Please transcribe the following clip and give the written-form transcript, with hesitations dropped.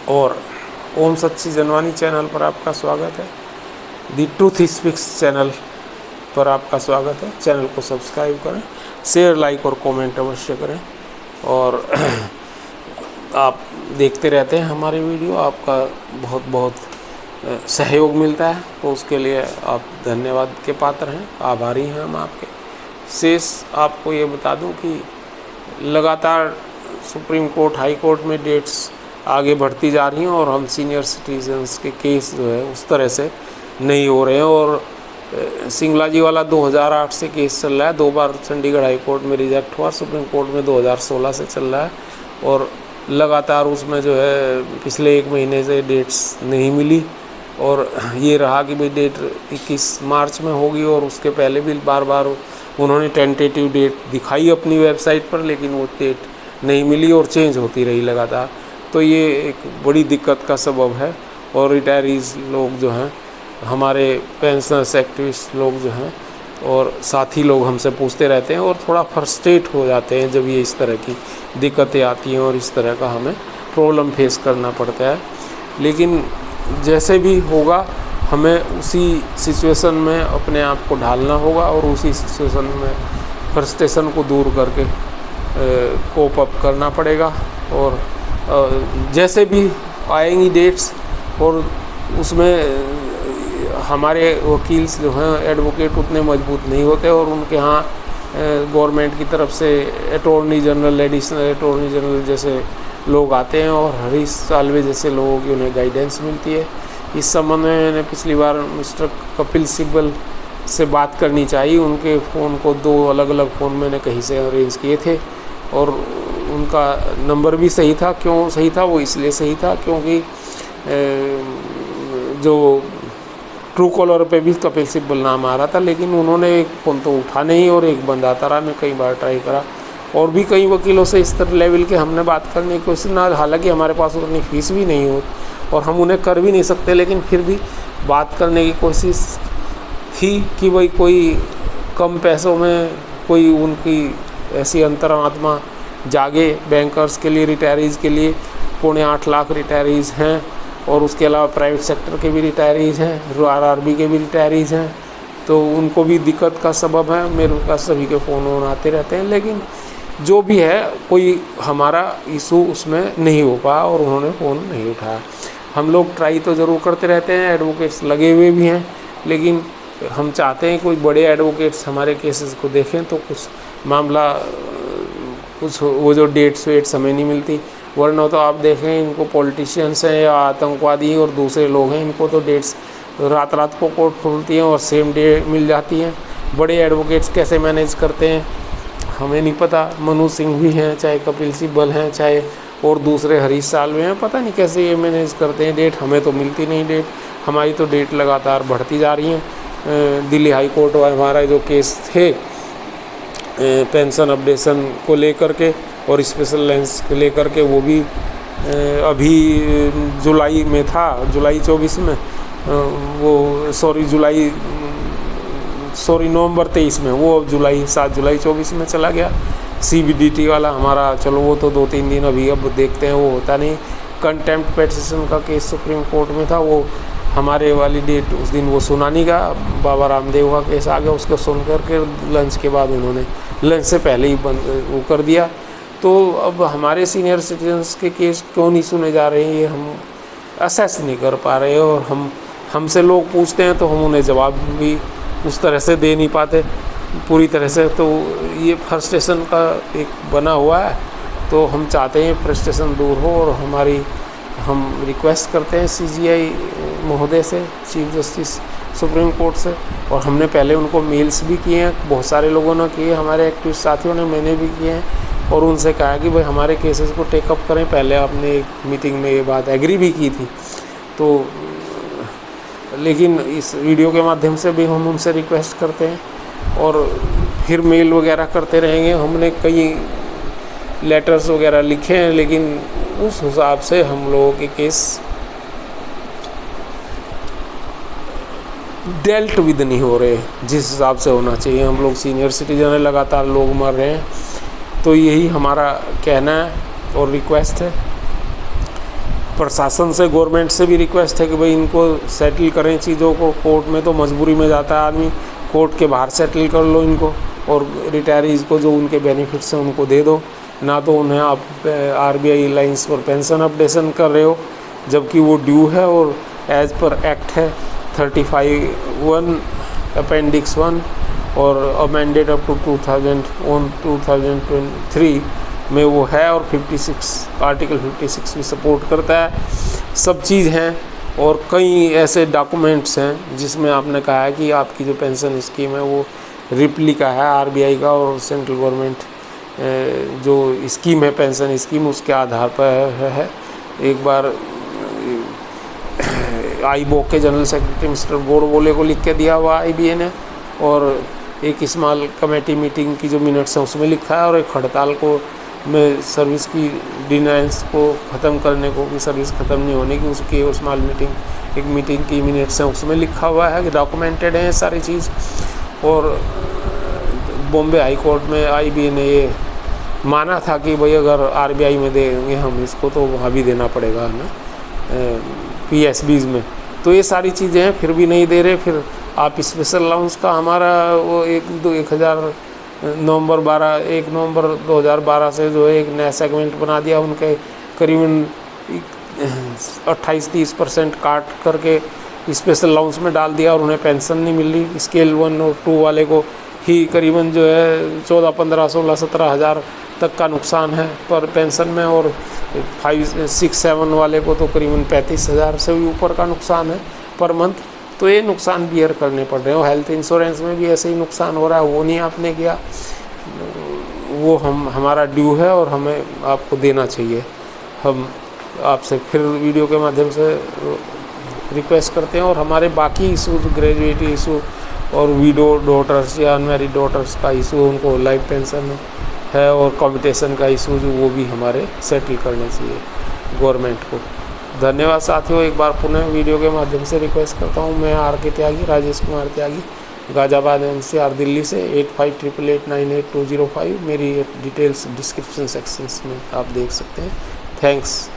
और ओम सच्ची जनवानी चैनल पर आपका स्वागत है। दी ट्रूथ स्पीक्स चैनल पर आपका स्वागत है। चैनल को सब्सक्राइब करें, शेयर, लाइक और कमेंट अवश्य करें। और आप देखते रहते हैं हमारे वीडियो, आपका बहुत बहुत सहयोग मिलता है, तो उसके लिए आप धन्यवाद के पात्र हैं, आभारी हैं हम आपके। शेष आपको ये बता दूं कि लगातार सुप्रीम कोर्ट, हाई कोर्ट में डेट्स आगे बढ़ती जा रही हैं और हम सीनियर सिटीजन्स के केस जो है उस तरह से नहीं हो रहे हैं। और सिंगला जी वाला 2008 से केस चल रहा है, 2 बार चंडीगढ़ हाई कोर्ट में रिजेक्ट हुआ, सुप्रीम कोर्ट में 2016 से चल रहा है और लगातार उसमें जो है पिछले 1 महीने से डेट्स नहीं मिली। और ये रहा कि भाई डेट 21 मार्च में होगी और उसके पहले भी बार बार उन्होंने टेंटेटिव डेट दिखाई अपनी वेबसाइट पर, लेकिन वो डेट नहीं मिली और चेंज होती रही लगातार। तो ये एक बड़ी दिक्कत का सबब है। और रिटायरीज़ लोग जो हैं, हमारे पेंशनर्स एक्टिविस्ट लोग जो हैं और साथी लोग हमसे पूछते रहते हैं और थोड़ा फ्रस्ट्रेट हो जाते हैं जब ये इस तरह की दिक्कतें आती हैं और इस तरह का हमें प्रॉब्लम फेस करना पड़ता है। लेकिन जैसे भी होगा हमें उसी सिचुएशन में अपने आप को ढालना होगा और उसी सिचुएशन में फ्रस्ट्रेशन को दूर करके कोप अप करना पड़ेगा। और जैसे भी आएंगी डेट्स और उसमें हमारे वकील्स जो हैं, एडवोकेट उतने मजबूत नहीं होते और उनके यहाँ गवर्नमेंट की तरफ से attorney general, additional attorney general जैसे लोग आते हैं और हरीश साल्वे जैसे लोगों की उन्हें गाइडेंस मिलती है। इस संबंध में मैंने पिछली बार मिस्टर कपिल सिब्बल से बात करनी चाहिए। उनके फ़ोन को 2 अलग अलग फ़ोन मैंने कहीं से अरेंज किए थे और उनका नंबर भी सही था। क्यों सही था? वो इसलिए सही था क्योंकि जो ट्रू कॉलर पे भी कपिल सिब्बल नाम आ रहा था, लेकिन उन्होंने एक फ़ोन तो उठा नहीं और एक बंद आता रहा। मैं कई बार ट्राई करा और भी कई वकीलों से इस तरह लेवल के हमने बात करने की कोशिश ना, हालांकि हमारे पास उतनी फीस भी नहीं हो और हम उन्हें कर भी नहीं सकते, लेकिन फिर भी बात करने की कोशिश थी कि भाई कोई कम पैसों में कोई उनकी ऐसी अंतरात्मा जागे। बैंकर्स के लिए, रिटायरीज़ के लिए 7.25 लाख रिटायरीज़ हैं और उसके अलावा प्राइवेट सेक्टर के भी रिटायरीज़ हैं, आरआरबी के भी रिटायरीज़ हैं, तो उनको भी दिक्कत का सबब है। मेरे पास सभी के फ़ोन आते रहते हैं, लेकिन जो भी है कोई हमारा इशू उसमें नहीं हो पाया और उन्होंने फ़ोन नहीं उठाया। हम लोग ट्राई तो ज़रूर करते रहते हैं, एडवोकेट्स लगे हुए भी हैं, लेकिन हम चाहते हैं कोई बड़े एडवोकेट्स हमारे केसेस को देखें तो कुछ मामला, कुछ वो जो डेट्स वेट्स हमें नहीं मिलती। वरना तो आप देखें इनको पॉलिटिशियंस हैं या आतंकवादी और दूसरे लोग हैं, इनको तो डेट्स रात रात को कोर्ट खुलती हैं और सेम डे मिल जाती हैं। बड़े एडवोकेट्स कैसे मैनेज करते हैं हमें नहीं पता। मनु सिंह भी हैं, चाहे कपिल सिब्बल हैं, चाहे और दूसरे हरीश साल्वे हैं, पता नहीं कैसे ये मैनेज करते हैं डेट। हमें तो मिलती नहीं डेट, हमारी तो डेट लगातार बढ़ती जा रही हैं। दिल्ली हाई कोर्ट हमारा जो केस थे पेंशन अपडेशन को लेकर के और स्पेशल लाइन्स को लेकर के, वो भी अभी जुलाई में था, जुलाई 24 में, नवंबर 23 में, वो अब 7 जुलाई 24 में चला गया। CBDT वाला हमारा, चलो वो तो 2-3 दिन अभी अब देखते हैं, वो होता नहीं। कंटेम्प्ट पेटिशन का केस सुप्रीम कोर्ट में था, वो हमारे वाली डेट उस दिन वो सुना नहीं गया। बाबा रामदेव का केस आ गया, उसको सुन करके लंच के बाद उन्होंने लंच से पहले ही बंद वो कर दिया। तो अब हमारे सीनियर सिटीजन्स के केस क्यों नहीं सुने जा रहे हैं ये हम असेस नहीं कर पा रहे, और हमसे लोग पूछते हैं तो हम उन्हें जवाब भी उस तरह से दे नहीं पाते पूरी तरह से। तो ये फ्रस्ट्रेशन का एक बना हुआ है। तो हम चाहते हैं फ्रस्ट्रेशन दूर हो और हम रिक्वेस्ट करते हैं CJI महोदय से, चीफ जस्टिस सुप्रीम कोर्ट से, और हमने पहले उनको मेल्स भी किए हैं, बहुत सारे लोगों ने किए, हमारे एक्टिविस्ट साथियों ने, मैंने भी किए हैं, और उनसे कहा कि भाई हमारे केसेस को टेकअप करें। पहले आपने एक मीटिंग में ये बात एग्री भी की थी, तो लेकिन इस वीडियो के माध्यम से भी हम उनसे रिक्वेस्ट करते हैं और फिर मेल वगैरह करते रहेंगे। हमने कई लेटर्स वगैरह लिखे हैं, लेकिन उस हिसाब से हम लोगों के केस डेल्ट विद नहीं हो रहे जिस हिसाब से होना चाहिए। हम लोग सीनियर सिटीजन हैं, लगातार लोग मर रहे हैं, तो यही हमारा कहना है और रिक्वेस्ट है। प्रशासन से, गवर्नमेंट से भी रिक्वेस्ट है कि भाई इनको सेटल करें चीज़ों को। कोर्ट में तो मजबूरी में जाता है आदमी, कोर्ट के बाहर सेटल कर लो इनको, और रिटायरीज़ को जो उनके बेनिफिट्स हैं उनको दे दो। ना तो उन्हें आप RBI लाइंस पर पेंशन अपडेशन कर रहे हो जबकि वो ड्यू है, और एज पर एक्ट है 35(1) अपेंडिक्स 1 और अमेंडेड अप टू 2023 में वो है, और 56 आर्टिकल 56 भी सपोर्ट करता है। सब चीज़ हैं, और कई ऐसे डॉक्यूमेंट्स हैं जिसमें आपने कहा है कि आपकी जो पेंशन स्कीम है वो रिप्लिका है RBI का, और सेंट्रल गवर्नमेंट जो स्कीम है पेंशन स्कीम उसके आधार पर है। एक बार IBOC के जनरल सेक्रेटरी मिस्टर गोडबोले को लिख के दिया हुआ IBA ने, और एक स्मॉल कमेटी मीटिंग की जो मिनट्स हैं उसमें लिखा है, और एक हड़ताल को में सर्विस की डिनाइंस को ख़त्म करने को, कि सर्विस ख़त्म नहीं होने की, उसकी स्मॉल मीटिंग एक मीटिंग की मिनट्स हैं उसमें लिखा हुआ है कि डॉक्यूमेंटेड है सारी चीज़। और बॉम्बे हाई कोर्ट में IBA ने ये माना था कि भाई अगर RBI में देंगे हम इसको तो वहाँ भी देना पड़ेगा हमें PSBs में। तो ये सारी चीज़ें हैं, फिर भी नहीं दे रहे। फिर आप स्पेशल अलाउंस का हमारा वो 1 नवंबर 2012 से जो है एक नया सेगमेंट बना दिया, उनके करीबन 28-30% काट करके स्पेशल अलाउंस में डाल दिया, और उन्हें पेंशन नहीं मिल रही। स्केल 1 और 2 वाले को ही करीबन जो है 14, 15, 16, 17 हज़ार तक का नुकसान है पर पेंशन में, और 5, 6, 7 वाले को तो करीबन 35,000 से भी ऊपर का नुकसान है पर मंथ। तो ये नुकसान बियर करने पड़ रहे हैं। हेल्थ इंश्योरेंस में भी ऐसे ही नुकसान हो रहा है, वो नहीं आपने किया, वो हमारा ड्यू है और हमें आपको देना चाहिए। हम आपसे फिर वीडियो के माध्यम से रिक्वेस्ट करते हैं, और हमारे बाकी इशूज़, ग्रेजुएटी इशू और विडो डॉटर्स या अनमैरिड डॉटर्स का इशू, उनको लाइफ पेंशन है और कॉम्पिटिशन का इशू जो वो भी हमारे सेटल करने चाहिए गवर्नमेंट को। धन्यवाद साथियों। एक बार पुनः वीडियो के माध्यम से रिक्वेस्ट करता हूँ। मैं RK त्यागी, राजेश कुमार त्यागी, गाज़ियाबाद NCR दिल्ली से। 8588988205 मेरी डिटेल्स डिस्क्रिप्शन सेक्शंस में आप देख सकते हैं। थैंक्स।